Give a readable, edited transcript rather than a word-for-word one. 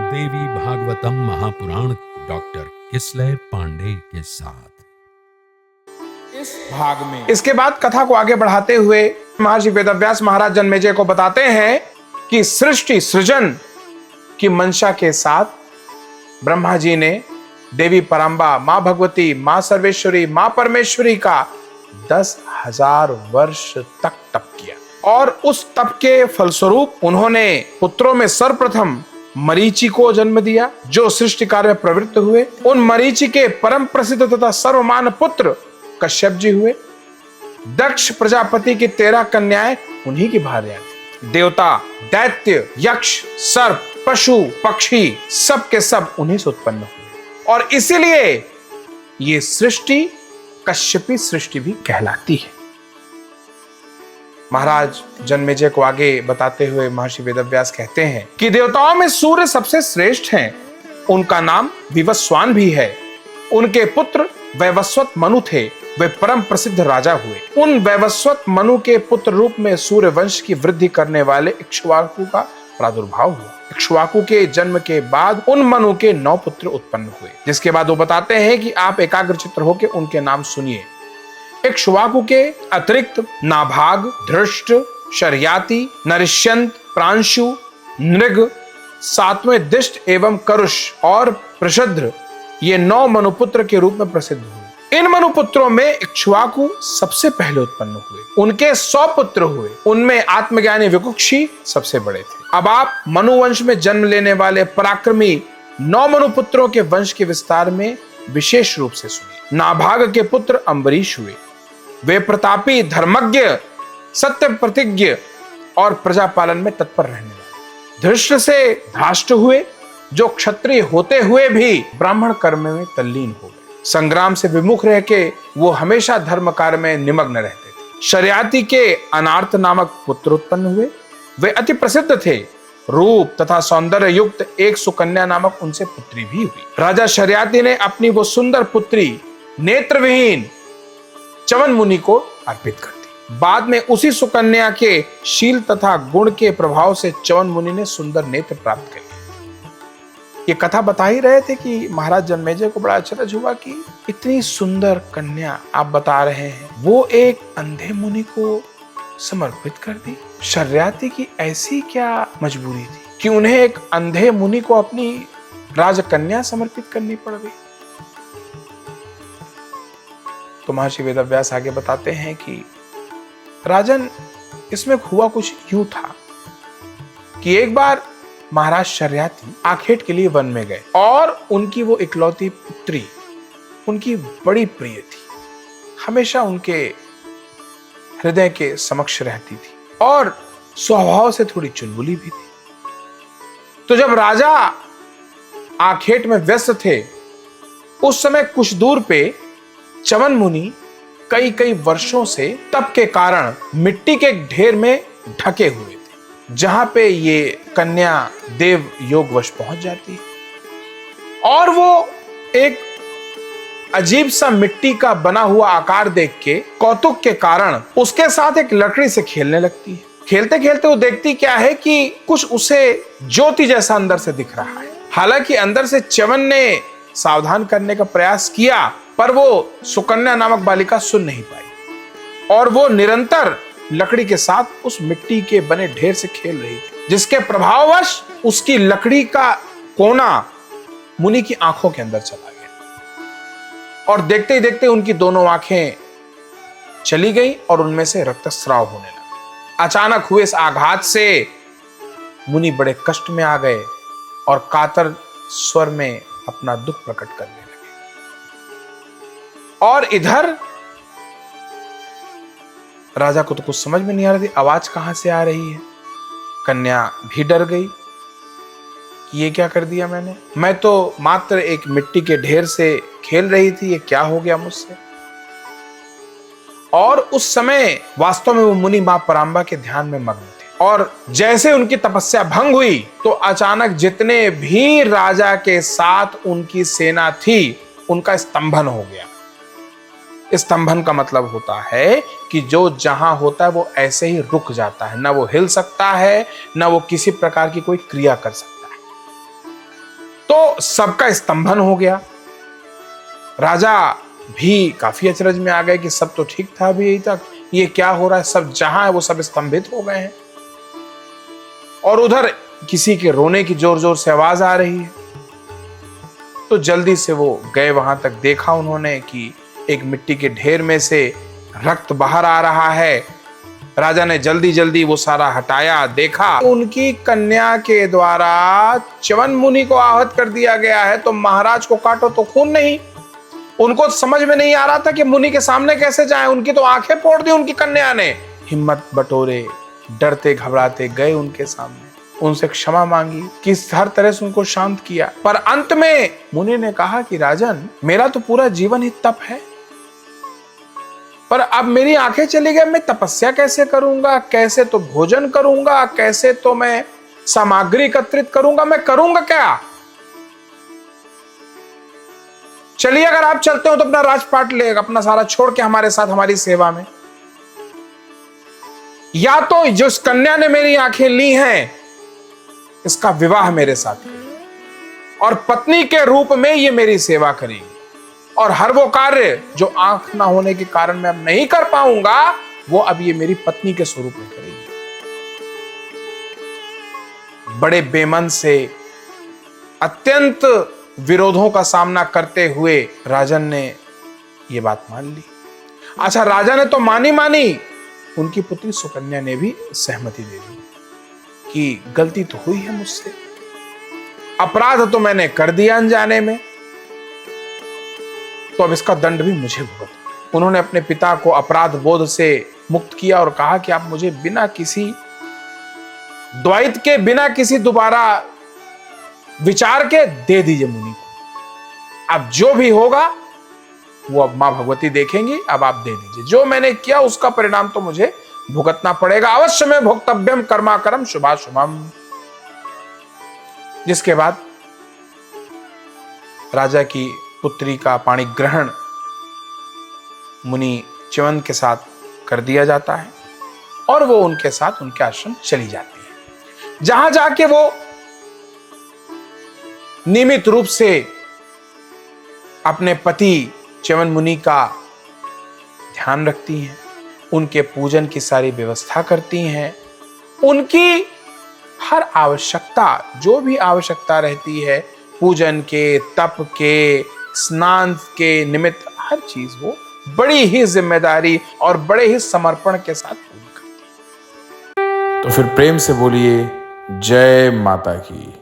देवी Bhagavatam Mahapuran doctor Kislay Pandey के साथ इस भाग में इसके बाद कथा को आगे बढ़ाते हुए महर्षि वेदव्यास महाराज जन्मेजय को बताते हैं कि सृष्टि सृजन की मंशा के साथ ब्रह्मा जी ने देवी परांबा, मां भगवती, मां सर्वेश्वरी, मां परमेश्वरी का 10,000 वर्ष तक तप किया और उस तप के फलस्वरूप उन्होंने पुत्रों में सर्वप्रथम मरीचि को जन्म दिया, जो सृष्टि कार्य में प्रवृत्त हुए। उन मरीचि के परम प्रसिद्ध तथा सर्वमान पुत्र कश्यप जी हुए। दक्ष प्रजापति की 13 कन्याएं उन्हीं की भार्या थी। देवता, दैत्य, यक्ष, सर्प, पशु, पक्षी सब के सब उन्हीं से उत्पन्न हुए और इसीलिए ये सृष्टि कश्यपी सृष्टि भी कहलाती है। महाराज जन्मेजय को आगे बताते हुए महर्षि वेदव्यास कहते हैं कि देवताओं में सूर्य सबसे श्रेष्ठ हैं। उनका नाम विवस्वान भी है। उनके पुत्र वैवस्वत मनु थे। वे परम प्रसिद्ध राजा हुए। उन वैवस्वत मनु के पुत्र रूप में सूर्य वंश की वृद्धि करने वाले इक्ष्वाकु का प्रादुर्भाव हुआ। इक्ष्वाकु के जन्म के बाद उन मनु के 9 पुत्र उत्पन्न हुए, जिसके बाद वो बताते हैं कि आप एकाग्रचित्त होकर उनके नाम सुनिए। इक्ष्वाकु के अतिरिक्त नाभाग, धृष्ट, शर्याति, नरिष्यंत, प्रांशु, नृग, 7वें दिष्ट एवं करुष और प्रषद्र ये 9 मनुपुत्र के रूप में प्रसिद्ध हुए। इन मनुपुत्रों में इक्ष्वाकु सबसे पहले उत्पन्न हुए। उनके 100 पुत्र हुए। उनमें आत्मज्ञानी विकुक्षी सबसे बड़े थे। अब आप मनुवंश में जन्म लेने वाले पराक्रमी 9 मनुपुत्रों के वंश के विस्तार में विशेष रूप से सुनिए। नाभाग के पुत्र अम्बरीश हुए। वे प्रतापी, धर्मज्ञ, सत्य प्रतिज्ञ और प्रजा पालन में तत्पर रहने वाले। धृष्ट से धाष्ट हुए, जो क्षत्रिय होते हुए भी ब्राह्मण कर्म में तल्लीन हो गए। संग्राम से विमुख रह के वो हमेशा धर्म कार्य में निमग्न रहते थे। शर्याति के अनार्थ नामक पुत्र उत्पन्न हुए। वे अति प्रसिद्ध थे। रूप तथा सौंदर्य युक्त एक सुकन्या नामक उनसे पुत्री भी हुई। राजा शर्याति ने अपनी वो सुंदर पुत्री नेत्रविहीन च्यवन मुनि को अर्पित कर दी। बाद में उसी सुकन्या के शील तथा गुण के प्रभाव से च्यवन मुनि ने सुंदर नेत्र प्राप्त कर लिए। ये कथा बता ही रहे थे कि महाराज जन्मेजय को बड़ा आश्चर्य हुआ कि इतनी सुंदर कन्या आप बता रहे हैं, वो एक अंधे मुनि को समर्पित कर दी। शर्याति की ऐसी क्या मजबूरी थी कि उन्हें एक अंधे मुनि को अपनी राजकन्या समर्पित करनी पड़ गई। तो महर्षि वेदव्यास आगे बताते हैं कि राजन, इसमें हुआ कुछ यूं था कि एक बार महाराज शर्याति आखेट के लिए वन में गए और उनकी वो इकलौती पुत्री उनकी बड़ी प्रिय थी। हमेशा उनके हृदय के समक्ष रहती थी और स्वभाव से थोड़ी चुलबुली भी थी। तो जब राजा आखेट में व्यस्त थे, उस समय कुछ दूर पे च्यवन मुनि कई वर्षों से तप के कारण मिट्टी के ढेर में ढके हुए थे, जहां पे ये कन्या देव योगवश पहुंच जाती है और वो एक अजीब सा मिट्टी का बना हुआ आकार देख के कौतुक के कारण उसके साथ एक लकड़ी से खेलने लगती है। खेलते खेलते वो देखती क्या है कि कुछ उसे ज्योति जैसा अंदर से दिख रहा है। हालांकि अंदर से च्यवन ने सावधान करने का प्रयास किया, पर वो सुकन्या नामक बालिका सुन नहीं पाई और वो निरंतर लकड़ी के साथ उस मिट्टी के बने ढेर से खेल रही थी, जिसके प्रभाववश उसकी लकड़ी का कोना मुनि की आंखों के अंदर चला गया और देखते ही देखते उनकी दोनों आंखें चली गई और उनमें से रक्तस्राव होने लगा। अचानक हुए इस आघात से मुनि बड़े कष्ट में आ गए और कातर स्वर में अपना दुख प्रकट करने लगे। और इधर राजा को तो कुछ समझ में नहीं आ रही थी, आवाज कहां से आ रही है। कन्या भी डर गई कि ये क्या कर दिया मैंने। मैं तो मात्र एक मिट्टी के ढेर से खेल रही थी, ये क्या हो गया मुझसे। और उस समय वास्तव में वो मुनि मां परांबा के ध्यान में मग्न थे और जैसे उनकी तपस्या भंग हुई तो अचानक जितने भी राजा के साथ उनकी सेना थी उनका स्तंभन हो गया। स्तंभन का मतलब होता है कि जो जहां होता है वो ऐसे ही रुक जाता है, ना वो हिल सकता है, ना वो किसी प्रकार की कोई क्रिया कर सकता है। सबका स्तंभन हो गया। राजा भी काफी अचरज में आ गए कि सब तो ठीक था अभी यही तक, ये क्या हो रहा है, सब जहां है वो सब स्तंभित हो गए हैं। और उधर किसी के रोने की जोर जोर से आवाज आ रही है। तो जल्दी से वो गए, वहां तक देखा उन्होंने कि एक मिट्टी के ढेर में से रक्त बाहर आ रहा है। राजा ने जल्दी जल्दी वो सारा हटाया, देखा उनकी कन्या के द्वारा च्यवन मुनि को आहत कर दिया गया है। तो महाराज को काटो तो खून नहीं। उनको समझ में नहीं आ रहा था कि मुनि के सामने कैसे जाएं, उनकी तो आंखें फोड़ दी उनकी कन्या ने। हिम्मत बटोरे, डरते घबराते गए उनके सामने, उनसे क्षमा मांगी, किस हर तरह से उनको शांत किया। पर अंत में मुनि ने कहा कि राजन, मेरा तो पूरा जीवन ही तप है, पर अब मेरी आंखें चली गई, मैं तपस्या कैसे करूंगा, कैसे तो भोजन करूंगा, कैसे तो मैं सामग्री एकत्रित करूंगा, मैं करूंगा क्या? चलिए, अगर आप चलते हो तो अपना राजपाट ले, अपना सारा छोड़ के हमारे साथ हमारी सेवा में। या तो जिस कन्या ने मेरी आंखें ली हैं, इसका विवाह मेरे साथ करेगी और पत्नी के रूप में ये मेरी सेवा करेगी, और हर वो कार्य जो आंख ना होने के कारण मैं अब नहीं कर पाऊंगा, वो अब ये मेरी पत्नी के स्वरूप में करेगी। बड़े बेमन से, अत्यंत विरोधों का सामना करते हुए राजन ने ये बात मान ली। अच्छा, राजा ने तो मानी, उनकी पुत्री सुकन्या ने भी सहमति दे दी कि गलती तो हुई है मुझसे, अपराध तो मैंने कर दिया अनजाने में, तो अब इसका दंड भी मुझे भुगतना। उन्होंने अपने पिता को अपराध बोध से मुक्त किया और कहा कि आप मुझे बिना किसी द्वैत के, बिना किसी दोबारा विचार के दे दीजिए मुनि को। अब जो भी होगा वो अब मां भगवती देखेंगी, अब आप दे दीजिए। जो मैंने किया उसका परिणाम तो मुझे भुगतना पड़ेगा, अवश्य में भोक्तव्यम कर्माकरम शुभाशुभम। जिसके बाद राजा की पुत्री का पाणी ग्रहण मुनि च्यवन के साथ कर दिया जाता है और वो उनके साथ उनके आश्रम चली जाती है, जहां जाके वो नियमित रूप से अपने पति च्यवन मुनि का ध्यान रखती हैं, उनके पूजन की सारी व्यवस्था करती हैं, उनकी हर आवश्यकता, जो भी आवश्यकता रहती है, पूजन के, तप के, स्नान के निमित्त हर चीज वो बड़ी ही जिम्मेदारी और बड़े ही समर्पण के साथ पूरी करती है। तो फिर प्रेम से बोलिए जय माता की।